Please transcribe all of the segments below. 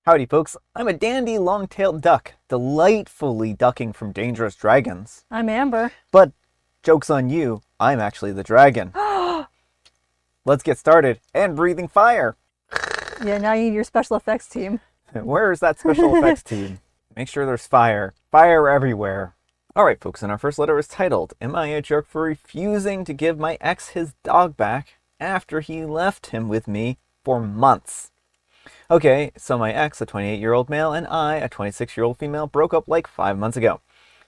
Howdy folks, I'm a dandy long-tailed duck, delightfully ducking from dangerous dragons. I'm Amber. But, joke's on you, I'm actually the dragon. Let's get started, and breathing fire! Yeah, now you need your special effects team. Where's that special effects team? Make sure there's fire. Fire everywhere. Alright folks, and our first letter is titled, Am I a jerk for refusing to give my ex his dog back after he left him with me for months? Okay, so my ex, a 28-year-old male, and I, a 26-year-old female, broke up like 5 months ago.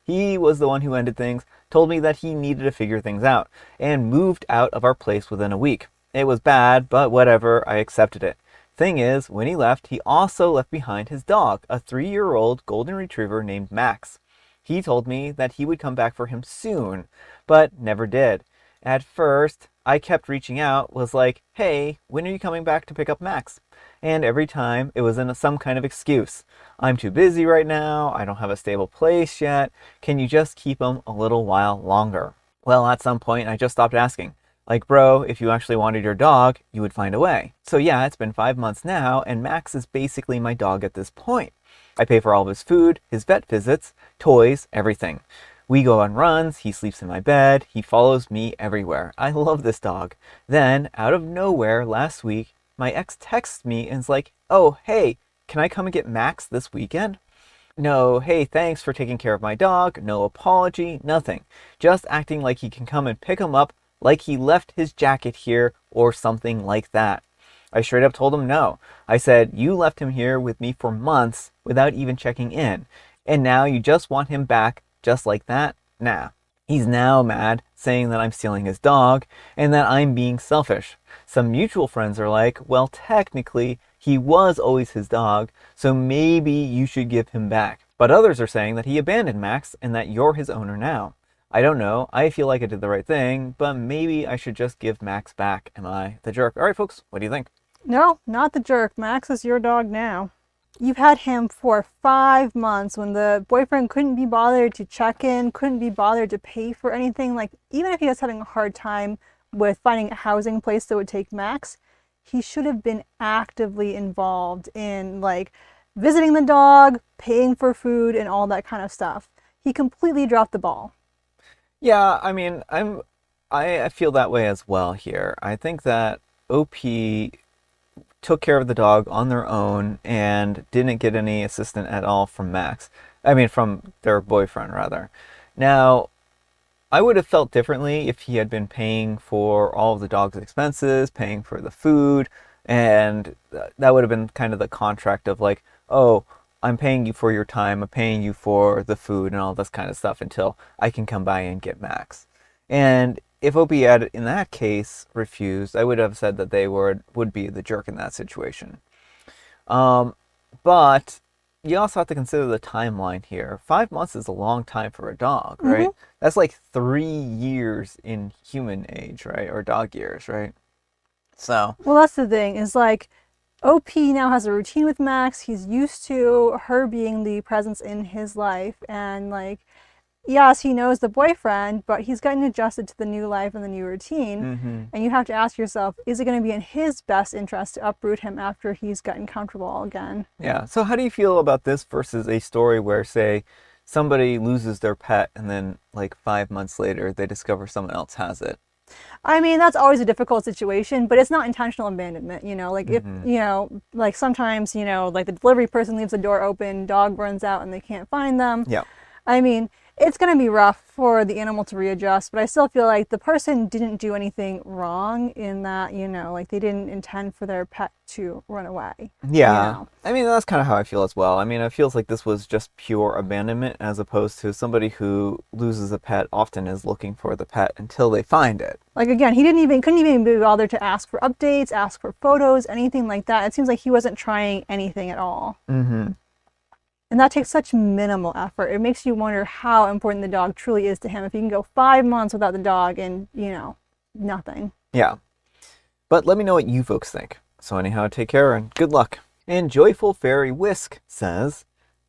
He was the one who ended things, told me that he needed to figure things out, and moved out of our place within a week. It was bad, but whatever, I accepted it. Thing is, when he left, he also left behind his dog, a 3-year-old golden retriever named Max. He told me that he would come back for him soon, but never did. At first, I kept reaching out, was like, hey, when are you coming back to pick up Max? And every time, it was in some kind of excuse. I'm too busy right now, I don't have a stable place yet, can you just keep him a little while longer? Well, at some point, I just stopped asking. Like, bro, if you actually wanted your dog, you would find a way. So yeah, it's been 5 months now, and Max is basically my dog at this point. I pay for all of his food, his vet visits, toys, everything. We go on runs, he sleeps in my bed, he follows me everywhere. I love this dog. Then, out of nowhere, last week, my ex texts me and is like, oh, hey, can I come and get Max this weekend? No, hey, thanks for taking care of my dog, no apology, nothing. Just acting like he can come and pick him up like he left his jacket here or something like that. I straight up told him no. I said, you left him here with me for months without even checking in. And now you just want him back just like that? Nah. He's now mad, saying that I'm stealing his dog and that I'm being selfish. Some mutual friends are like, well, technically, he was always his dog, so maybe you should give him back. But others are saying that he abandoned Max and that you're his owner now. I don't know. I feel like I did the right thing, but maybe I should just give Max back. Am I the jerk? All right, folks, what do you think? No, not the jerk. Max is your dog now. You've had him for 5 months when the boyfriend couldn't be bothered to check in, couldn't be bothered to pay for anything. Like, even if he was having a hard time with finding a housing place that would take Max, he should have been actively involved in, like, visiting the dog, paying for food, and all that kind of stuff. He completely dropped the ball. Yeah, I mean, I feel that way as well here. I think that OP took care of the dog on their own and didn't get any assistance at all from Max. I mean, from their boyfriend, rather. Now, I would have felt differently if he had been paying for all of the dog's expenses, paying for the food, and that would have been kind of the contract of like, oh, I'm paying you for your time, I'm paying you for the food and all this kind of stuff until I can come by and get Max. And if OP had, in that case, refused, I would have said that they would be the jerk in that situation. But you also have to consider the timeline here. 5 months is a long time for a dog, right? Mm-hmm. That's like 3 years in human age, right? Or dog years, right? So. Well, that's the thing, is like, OP now has a routine with Max. He's used to her being the presence in his life. And like, yes, he knows the boyfriend, but he's gotten adjusted to the new life and the new routine. Mm-hmm. And you have to ask yourself, is it going to be in his best interest to uproot him after he's gotten comfortable again? Yeah. So how do you feel about this versus a story where, say, somebody loses their pet and then like 5 months later they discover someone else has it? I mean, that's always a difficult situation, but it's not intentional abandonment, you know, like if, you know, like sometimes, you know, like the delivery person leaves the door open, dog runs out and they can't find them. Yeah. I mean, it's going to be rough for the animal to readjust, but I still feel like the person didn't do anything wrong in that, you know, like they didn't intend for their pet to run away. Yeah. You know? I mean, that's kind of how I feel as well. I mean, it feels like this was just pure abandonment as opposed to somebody who loses a pet often is looking for the pet until they find it. Like, again, he couldn't even be bothered to ask for updates, ask for photos, anything like that. It seems like he wasn't trying anything at all. Mm-hmm. And that takes such minimal effort. It makes you wonder how important the dog truly is to him if you can go 5 months without the dog and, you know, nothing. Yeah. But let me know what you folks think. So anyhow, take care and good luck. And Joyful Fairy Whisk says,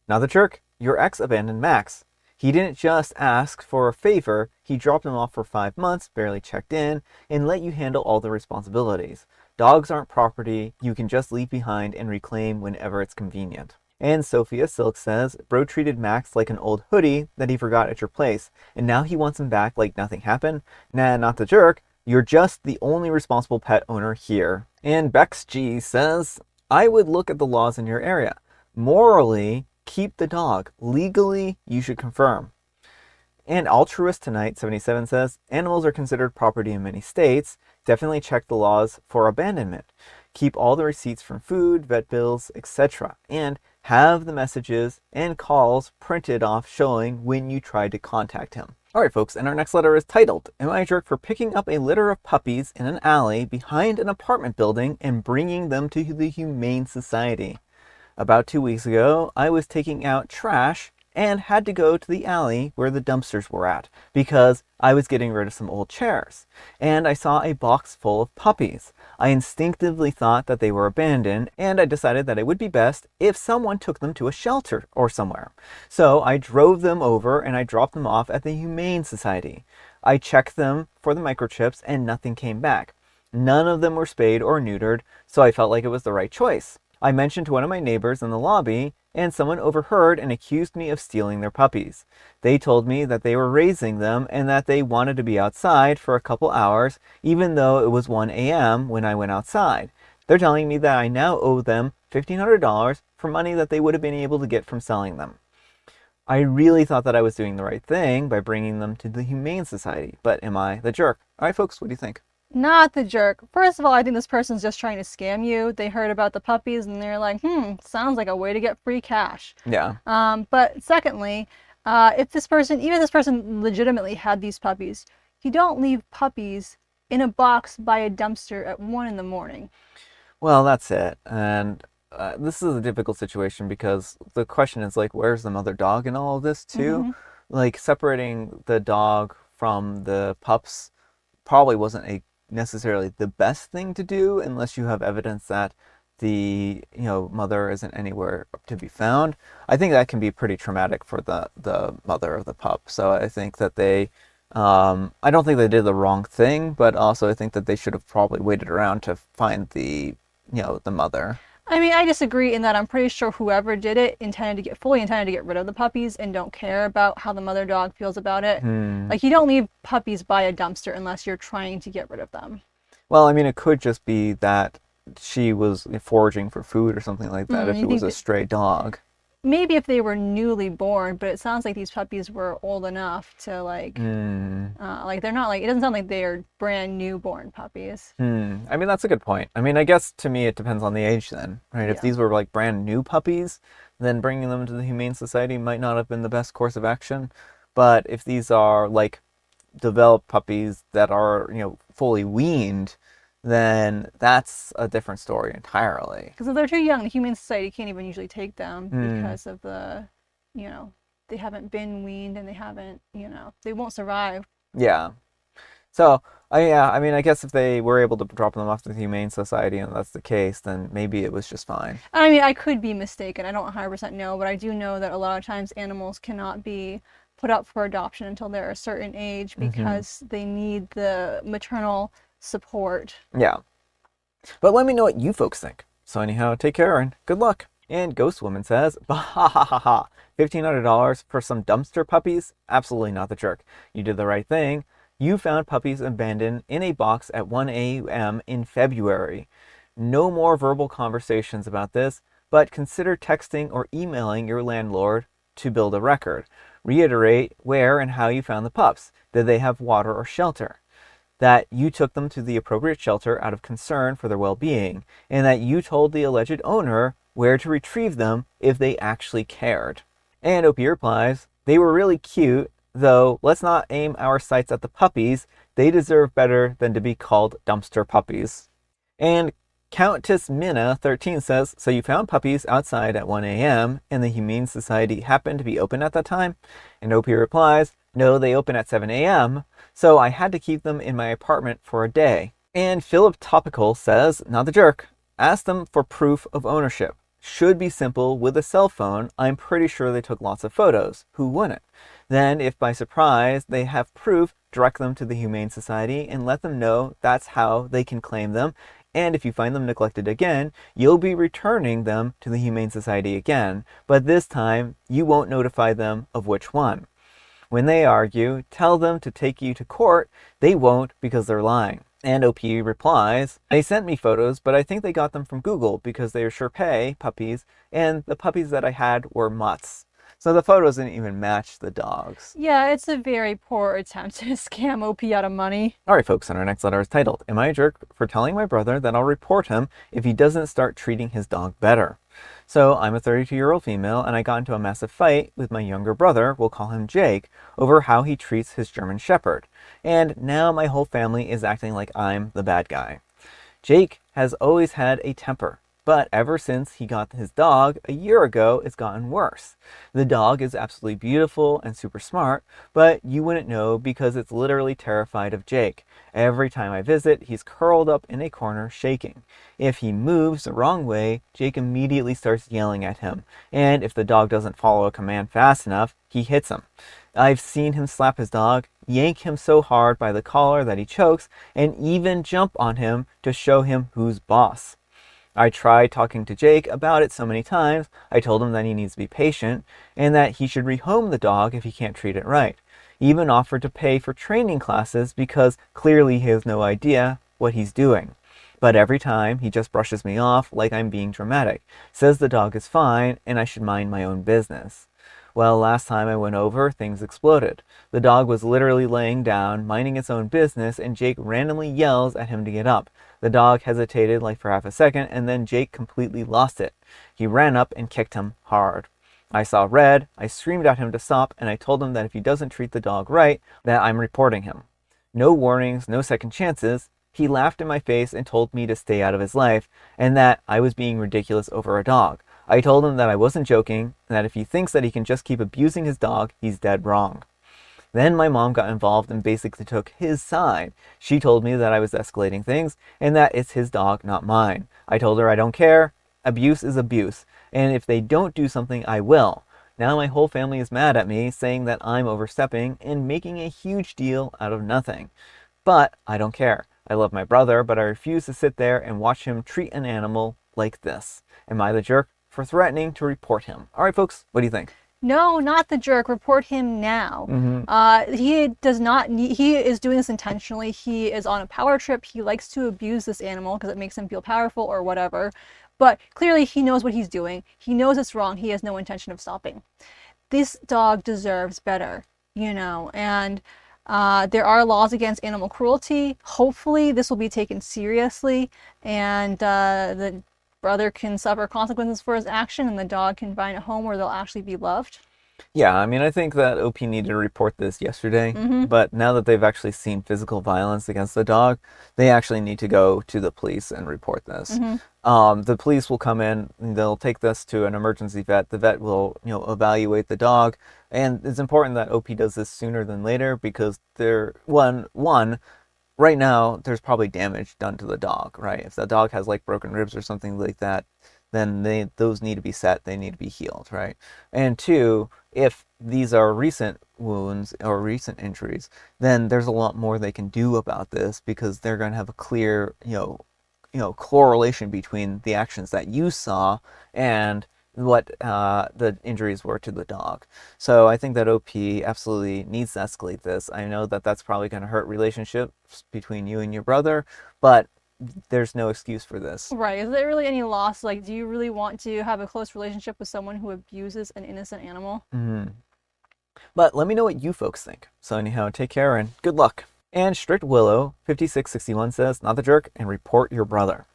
not the jerk, your ex abandoned Max. He didn't just ask for a favor, he dropped him off for 5 months, barely checked in, and let you handle all the responsibilities. Dogs aren't property you can just leave behind and reclaim whenever it's convenient. And Sophia Silk says, bro treated Max like an old hoodie that he forgot at your place, and now he wants him back like nothing happened? Nah, not the jerk. You're just the only responsible pet owner here. And Bex G says, I would look at the laws in your area. Morally, keep the dog. Legally, you should confirm. And Altruist Tonight 77 says, animals are considered property in many states. Definitely check the laws for abandonment. Keep all the receipts from food, vet bills, etc. And have the messages and calls printed off showing when you tried to contact him. Alright folks, and our next letter is titled, Am I a jerk for picking up a litter of puppies in an alley behind an apartment building and bringing them to the Humane Society? About 2 weeks ago, I was taking out trash and had to go to the alley where the dumpsters were at because I was getting rid of some old chairs. And I saw a box full of puppies. I instinctively thought that they were abandoned, and I decided that it would be best if someone took them to a shelter or somewhere. So I drove them over and I dropped them off at the Humane Society. I checked them for the microchips and nothing came back. None of them were spayed or neutered, so I felt like it was the right choice. I mentioned to one of my neighbors in the lobby, and someone overheard and accused me of stealing their puppies. They told me that they were raising them and that they wanted to be outside for a couple hours, even though it was 1 a.m. when I went outside. They're telling me that I now owe them $1,500 for money that they would have been able to get from selling them. I really thought that I was doing the right thing by bringing them to the Humane Society, but am I the jerk? All right, folks, what do you think? Not the jerk. First of all, I think this person's just trying to scam you. They heard about the puppies and they're like, sounds like a way to get free cash. Yeah. But secondly, even if this person legitimately had these puppies, you don't leave puppies in a box by a dumpster at 1 in the morning. Well, that's it. And this is a difficult situation because the question is like, where's the mother dog in all of this too? Mm-hmm. Like separating the dog from the pups probably wasn't necessarily the best thing to do unless you have evidence that the mother isn't anywhere to be found. I think that can be pretty traumatic for the mother of the pup. So I think that I don't think they did the wrong thing, but also I think that they should have probably waited around to find the mother. I mean, I disagree in that I'm pretty sure whoever did it fully intended to get rid of the puppies and don't care about how the mother dog feels about it. Like, you don't leave puppies by a dumpster unless you're trying to get rid of them. Well, I mean, it could just be that she was foraging for food or something like that if it was a stray dog. Maybe if they were newly born, but it sounds like these puppies were old enough to like they're not like, it doesn't sound like they're brand new born puppies. I mean, that's a good point. I mean, I guess to me it depends on the age then, right? Yeah. If these were like brand new puppies, then bringing them to the Humane Society might not have been the best course of action. But if these are like developed puppies that are, fully weaned, then that's a different story entirely. Because if they're too young, the Humane Society can't even usually take them because of the, they haven't been weaned and they haven't, they won't survive. Yeah. So, I mean, I guess if they were able to drop them off to the Humane Society and that's the case, then maybe it was just fine. I mean, I could be mistaken. I don't 100% know, but I do know that a lot of times animals cannot be put up for adoption until they're a certain age because they need the maternal support. Yeah. But let me know what you folks think. So anyhow, take care and good luck. And Ghost Woman says, bah ha ha ha ha, $1,500 for some dumpster puppies? Absolutely not the jerk. You did the right thing. You found puppies abandoned in a box at 1 a.m. in February. No more verbal conversations about this, but consider texting or emailing your landlord to build a record. Reiterate where and how you found the pups. Did they have water or shelter? That you took them to the appropriate shelter out of concern for their well-being, and that you told the alleged owner where to retrieve them if they actually cared. And Opie replies, they were really cute, though let's not aim our sights at the puppies. They deserve better than to be called dumpster puppies. And Countess Minna 13 says, so you found puppies outside at 1 a.m. and the Humane Society happened to be open at that time? And Opie replies, no, they open at 7 a.m., so I had to keep them in my apartment for a day. And Philip Topical says, not the jerk, ask them for proof of ownership. Should be simple with a cell phone. I'm pretty sure they took lots of photos. Who wouldn't? Then, if by surprise they have proof, direct them to the Humane Society and let them know that's how they can claim them. and if you find them neglected again, you'll be returning them to the Humane Society again, but this time you won't notify them of which one. When they argue, tell them to take you to court. They won't because they're lying. And OP replies, they sent me photos, but I think they got them from Google because they are Shih puppies, and the puppies that I had were mutts. So the photos didn't even match the dogs. Yeah, it's a very poor attempt to scam OP out of money. All right, folks, and our next letter is titled, Am I a Jerk for Telling My Brother that I'll report him if he doesn't start treating his dog better? So I'm a 32-year-old female, and I got into a massive fight with my younger brother, we'll call him Jake, over how he treats his German Shepherd. And now my whole family is acting like I'm the bad guy. Jake has always had a temper, but ever since he got his dog a year ago, it's gotten worse. The dog is absolutely beautiful and super smart, but you wouldn't know because it's literally terrified of Jake. Every time I visit, he's curled up in a corner shaking. If he moves the wrong way, Jake immediately starts yelling at him, and if the dog doesn't follow a command fast enough, he hits him. I've seen him slap his dog, yank him so hard by the collar that he chokes, and even jump on him to show him who's boss. I tried talking to Jake about it so many times. I told him that he needs to be patient and that he should rehome the dog if he can't treat it right. Even offered to pay for training classes because clearly he has no idea what he's doing. But every time he just brushes me off like I'm being dramatic, says the dog is fine and I should mind my own business. Well, last time I went over, things exploded. The dog was literally laying down, minding its own business, and Jake randomly yells at him to get up. The dog hesitated like for half a second, and then Jake completely lost it. He ran up and kicked him hard. I saw red, I screamed at him to stop, and I told him that if he doesn't treat the dog right, that I'm reporting him. No warnings, no second chances. He laughed in my face and told me to stay out of his life, and that I was being ridiculous over a dog. I told him that I wasn't joking, and that if he thinks that he can just keep abusing his dog, he's dead wrong. Then my mom got involved and basically took his side. She told me that I was escalating things, and that it's his dog, not mine. I told her I don't care. Abuse is abuse, and if they don't do something, I will. Now my whole family is mad at me, saying that I'm overstepping and making a huge deal out of nothing. But I don't care. I love my brother, but I refuse to sit there and watch him treat an animal like this. Am I the jerk for threatening to report him? All right, folks, what do you think? No, not the jerk. Report him now. He does not need, he is doing this intentionally. He is on a power trip. He likes to abuse this animal because it makes him feel powerful or whatever. But clearly he knows what he's doing. He knows it's wrong. He has no intention of stopping. This dog deserves better, and there are laws against animal cruelty. Hopefully this will be taken seriously, and the brother can suffer consequences for his action, and the dog can find a home where they'll actually be loved. Yeah, I mean, I think that OP needed to report this yesterday, but now that they've actually seen physical violence against the dog, they actually need to go to the police and report this. The police will come in, they'll take this to an emergency vet. The vet will, evaluate the dog, and it's important that OP does this sooner than later because right now, there's probably damage done to the dog, right? If the dog has like broken ribs or something like that, then those need to be set, they need to be healed, right? And two, if these are recent wounds or recent injuries, then there's a lot more they can do about this because they're going to have a clear, correlation between the actions that you saw and what the injuries were to the dog. So I think that OP absolutely needs to escalate this. I know that that's probably going to hurt relationships between you and your brother, but there's no excuse for this. Right. Is there really any loss? Like, do you really want to have a close relationship with someone who abuses an innocent animal? But let me know what you folks think. So anyhow, take care and good luck. And Strict Willow 5661 says, not the jerk, and report your brother.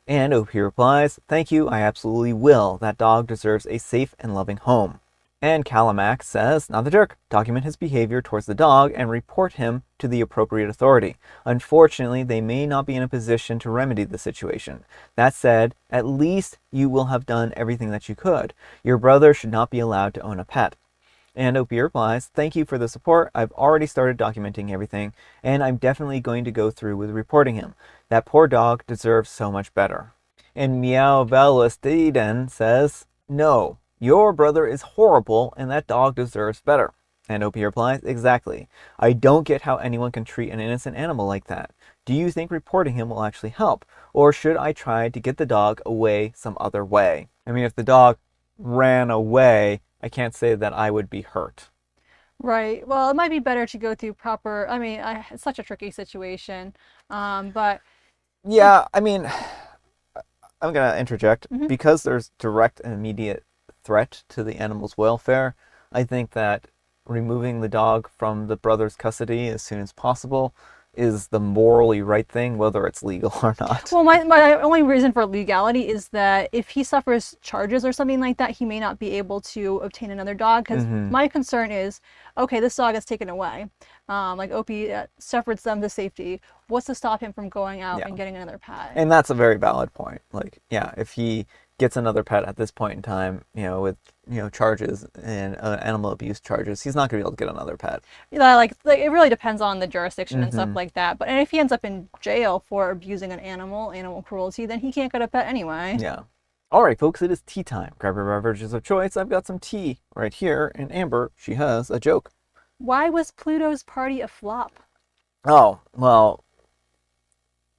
And OP replies, thank you, I absolutely will. That dog deserves a safe and loving home. And Calamac says, not the jerk, document his behavior towards the dog and report him to the appropriate authority. Unfortunately, they may not be in a position to remedy the situation. That said, at least you will have done everything that you could. Your brother should not be allowed to own a pet. And OP replies, thank you for the support. I've already started documenting everything, and I'm definitely going to go through with reporting him. That poor dog deserves so much better. And Meow Valistiden says, no, your brother is horrible, and that dog deserves better. And OP replies, exactly. I don't get how anyone can treat an innocent animal like that. Do you think reporting him will actually help? Or should I try to get the dog away some other way? I mean, if the dog ran away, I can't say that I would be hurt. Right. Well, it might be better to go through proper. I mean, it's such a tricky situation. But Yeah, I mean, I'm going to interject. mhm. Because there's direct and immediate threat to the animal's welfare, I think that removing the dog from the brother's custody as soon as possible is the morally right thing, whether it's legal or not. Well, my only reason for legality is that if he suffers charges or something like that, he may not be able to obtain another dog. Because my concern is, okay, this dog is taken away. Like Opie suffered some to safety. What's to stop him from going out and getting another pet? And that's a very valid point. Like, yeah, if he gets another pet at this point in time, with charges and animal abuse charges, he's not going to be able to get another pet. Yeah, like it really depends on the jurisdiction and stuff like that. But if he ends up in jail for abusing an animal cruelty, then he can't get a pet anyway. Yeah. All right, folks, it is tea time. Grab your beverages of choice. I've got some tea right here, and Amber, she has a joke. Why was Pluto's party a flop? Oh, well,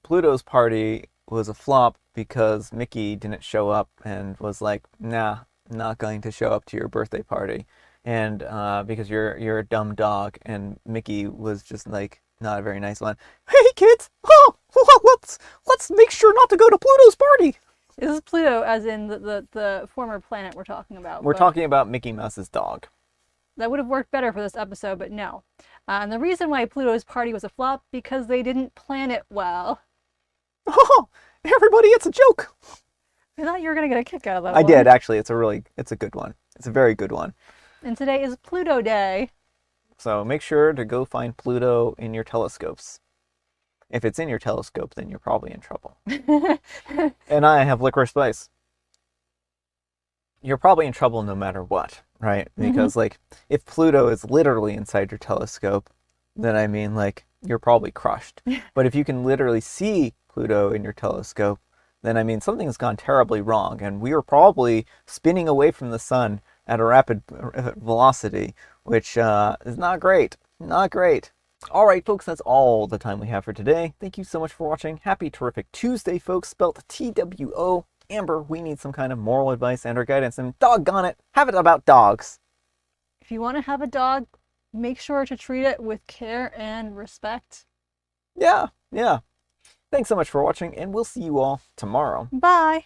Pluto's party was a flop because Mickey didn't show up and was like, nah, not going to show up to your birthday party. And because you're a dumb dog, and Mickey was just like not a very nice one. Hey kids, let's make sure not to go to Pluto's party. This is Pluto, as in the former planet we're talking about. We're talking about Mickey Mouse's dog. That would have worked better for this episode, but no. And the reason why Pluto's party was a flop, because they didn't plan it well. Oh, everybody, it's a joke. I thought you were going to get a kick out of that I one. did, actually. It's a good one. It's a very good one. And today is Pluto Day. So make sure to go find Pluto in your telescopes. If it's in your telescope, then you're probably in trouble. And I have licorice spice. You're probably in trouble no matter what, right? Because, if Pluto is literally inside your telescope, then, I mean, you're probably crushed. But if you can literally see Pluto in your telescope, then, I mean, something's gone terribly wrong. And we are probably spinning away from the sun at a rapid velocity, which is not great. Not great. All right, folks, that's all the time we have for today. Thank you so much for watching. Happy Terrific Tuesday, folks, spelled TWO. Amber, we need some kind of moral advice and or guidance, and doggone it, have it about dogs. If you want to have a dog, make sure to treat it with care and respect. Yeah. Thanks so much for watching, and we'll see you all tomorrow. Bye.